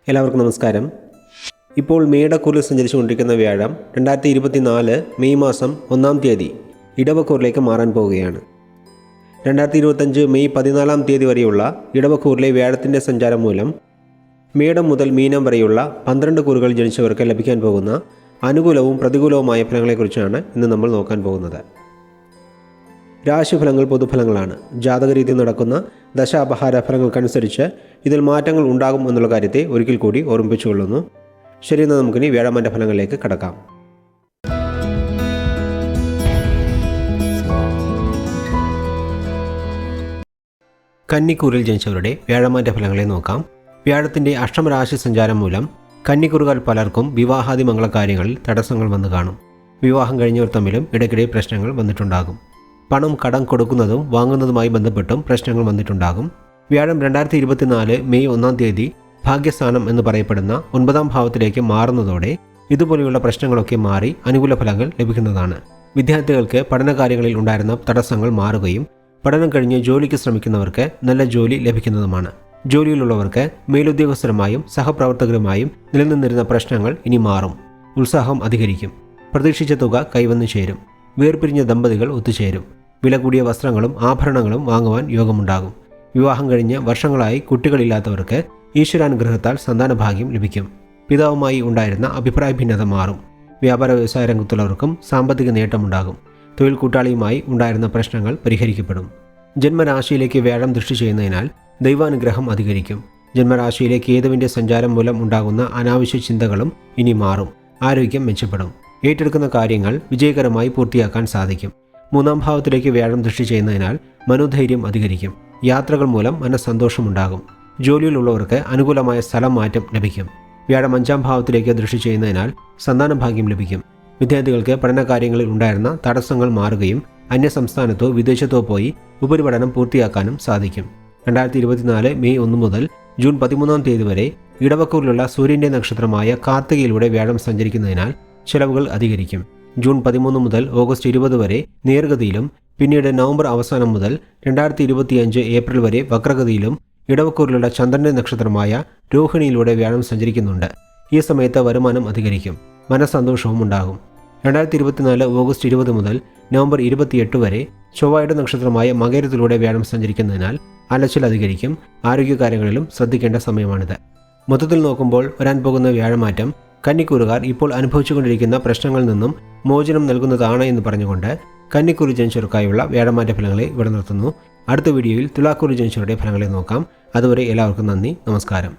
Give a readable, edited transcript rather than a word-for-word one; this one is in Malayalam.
എല്ലാവർക്കും നമസ്കാരം. ഇപ്പോൾ മേടക്കൂറിൽ സഞ്ചരിച്ചുകൊണ്ടിരിക്കുന്ന വ്യാഴം 2024 മെയ് മാസം 1-ാം തീയതി ഇടവക്കൂറിലേക്ക് മാറാൻ പോവുകയാണ്. 2025 മെയ് 14-ാം തീയതി വരെയുള്ള ഇടവക്കൂറിലെ വ്യാഴത്തിൻ്റെ സഞ്ചാരം മൂലം മേടം മുതൽ മീനം വരെയുള്ള 12 കൂറുകൾ ജനിച്ചവർക്ക് ലഭിക്കാൻ പോകുന്ന അനുകൂലവും പ്രതികൂലവുമായ ഫലങ്ങളെക്കുറിച്ചാണ് ഇന്ന് നമ്മൾ നോക്കാൻ പോകുന്നത്. രാശിഫലങ്ങൾ പൊതുഫലങ്ങളാണ്. ജാതകരീതി നടക്കുന്ന ദശാപഹാര ഫലങ്ങൾക്കനുസരിച്ച് ഇതിൽ മാറ്റങ്ങൾ ഉണ്ടാകും എന്നുള്ള കാര്യത്തെ ഒരിക്കൽ കൂടി ഓർമ്മിപ്പിച്ചുകൊള്ളുന്നു. ശരി, എന്നാൽ നമുക്കിനി വ്യാഴമാൻ്റെ ഫലങ്ങളിലേക്ക് കടക്കാം. കന്നിക്കൂറിൽ ജനിച്ചവരുടെ വ്യാഴമാൻ്റെ ഫലങ്ങളെ നോക്കാം. വ്യാഴത്തിൻ്റെ അഷ്ടമരാശി സഞ്ചാരം മൂലം കന്നിക്കൂറുകാർ പലർക്കും വിവാഹാദി മംഗളകാര്യങ്ങളിൽ തടസ്സങ്ങൾ വന്നു കാണും. വിവാഹം കഴിഞ്ഞവർ തമ്മിലും ഇടയ്ക്കിടെ പ്രശ്നങ്ങൾ വന്നിട്ടുണ്ടാകും. പണം കടം കൊടുക്കുന്നതും വാങ്ങുന്നതുമായി ബന്ധപ്പെട്ടും പ്രശ്നങ്ങൾ വന്നിട്ടുണ്ടാകും. വ്യാഴം 2024 മെയ് 1-ാം തീയതി ഭാഗ്യസ്ഥാനം എന്ന് പറയപ്പെടുന്ന 9-ാം ഭാവത്തിലേക്ക് മാറുന്നതോടെ ഇതുപോലെയുള്ള പ്രശ്നങ്ങളൊക്കെ മാറി അനുകൂല ഫലങ്ങൾ ലഭിക്കുന്നതാണ്. വിദ്യാർത്ഥികൾക്ക് പഠനകാര്യങ്ങളിൽ ഉണ്ടായിരുന്ന തടസ്സങ്ങൾ മാറുകയും പഠനം കഴിഞ്ഞ് ജോലിക്ക് ശ്രമിക്കുന്നവർക്ക് നല്ല ജോലി ലഭിക്കുന്നതുമാണ്. ജോലിയിലുള്ളവർക്ക് മേലുദ്യോഗസ്ഥരുമായും സഹപ്രവർത്തകരുമായും നിലനിന്നിരുന്ന പ്രശ്നങ്ങൾ ഇനി മാറും. ഉത്സാഹം അധികരിക്കും. പ്രതീക്ഷിച്ച തുക കൈവന്നു ചേരും. വേർപിരിഞ്ഞ ദമ്പതികൾ ഒത്തുചേരും. വില കൂടിയ വസ്ത്രങ്ങളും ആഭരണങ്ങളും വാങ്ങുവാൻ യോഗമുണ്ടാകും. വിവാഹം കഴിഞ്ഞ് വർഷങ്ങളായി കുട്ടികളില്ലാത്തവർക്ക് ഈശ്വരാനുഗ്രഹത്താൽ സന്താനഭാഗ്യം ലഭിക്കും. പിതാവുമായി ഉണ്ടായിരുന്ന അഭിപ്രായ ഭിന്നത മാറും. വ്യാപാര വ്യവസായ രംഗത്തുള്ളവർക്കും സാമ്പത്തിക നേട്ടമുണ്ടാകും. തൊഴിൽ കൂട്ടാളിയുമായി ഉണ്ടായിരുന്ന പ്രശ്നങ്ങൾ പരിഹരിക്കപ്പെടും. ജന്മരാശിയിലേക്ക് വ്യാഴം ദൃഷ്ടി ചെയ്യുന്നതിനാൽ ദൈവാനുഗ്രഹം അധികരിക്കും. ജന്മരാശിയിലെ കേതുവിൻ്റെ സഞ്ചാരം മൂലം ഉണ്ടാകുന്ന അനാവശ്യ ചിന്തകളും ഇനി മാറും. ആരോഗ്യം മെച്ചപ്പെടും. ഏറ്റെടുക്കുന്ന കാര്യങ്ങൾ വിജയകരമായി പൂർത്തിയാക്കാൻ സാധിക്കും. 3-ാം ഭാവത്തിലേക്ക് വ്യാഴം ദൃഷ്ടി ചെയ്യുന്നതിനാൽ മനോധൈര്യം അധികരിക്കും. യാത്രകൾ മൂലം മനസ്സന്തോഷമുണ്ടാകും. ജോലിയിലുള്ളവർക്ക് അനുകൂലമായ സ്ഥലം മാറ്റം ലഭിക്കും. വ്യാഴം 5-ാം ഭാവത്തിലേക്ക് ദൃഷ്ടി ചെയ്യുന്നതിനാൽ സന്താനഭാഗ്യം ലഭിക്കും. വിദ്യാർത്ഥികൾക്ക് പഠനകാര്യങ്ങളിൽ ഉണ്ടായിരുന്ന തടസ്സങ്ങൾ മാറുകയും അന്യസംസ്ഥാനത്തോ വിദേശത്തോ പോയി ഉപരിപഠനം പൂർത്തിയാക്കാനും സാധിക്കും. 2024 മെയ് 1 മുതൽ ജൂൺ 13-ാം തീയതി വരെ ഇടവക്കൂറിലുള്ള സൂര്യൻ്റെ നക്ഷത്രമായ കാർത്തികയിലൂടെ വ്യാഴം സഞ്ചരിക്കുന്നതിനാൽ ചെലവുകൾ അധികരിക്കും. ജൂൺ 13 മുതൽ ഓഗസ്റ്റ് 20 വരെ നേർഗതിയിലും പിന്നീട് നവംബർ അവസാനം മുതൽ 2025 ഏപ്രിൽ വരെ വക്രഗതിയിലും ഇടവക്കൂറിലുള്ള ചന്ദ്രൻ്റെ നക്ഷത്രമായ രോഹിണിയിലൂടെ വ്യാഴം സഞ്ചരിക്കുന്നുണ്ട്. ഈ സമയത്ത് വരുമാനം അധികരിക്കും. മനസ്സന്തോഷവും ഉണ്ടാകും. 2024 ഓഗസ്റ്റ് 20 മുതൽ നവംബർ 28 വരെ ചൊവ്വയുടെ നക്ഷത്രമായ മകരത്തിലൂടെ വ്യാഴം സഞ്ചരിക്കുന്നതിനാൽ അലച്ചിൽ അധികരിക്കും. ആരോഗ്യകാര്യങ്ങളിലും ശ്രദ്ധിക്കേണ്ട സമയമാണിത്. മൊത്തത്തിൽ നോക്കുമ്പോൾ വരാൻ പോകുന്ന വ്യാഴമാറ്റം കന്നിക്കൂറുകാർ ഇപ്പോൾ അനുഭവിച്ചുകൊണ്ടിരിക്കുന്ന പ്രശ്നങ്ങളിൽ നിന്നും മോചനം നൽകുന്നതാണ് എന്ന് പറഞ്ഞുകൊണ്ട് കന്നിക്കൂറിൽ ജനിച്ചവർക്കായുള്ള വ്യാഴമാറ്റ ഫലങ്ങളെ ഇവിടെ നിർത്തുന്നു. അടുത്ത വീഡിയോയിൽ തുലാക്കൂറിൽ ജനിച്ചവരുടെ ഫലങ്ങളെ നോക്കാം. അതുവരെ എല്ലാവർക്കും നന്ദി, നമസ്കാരം.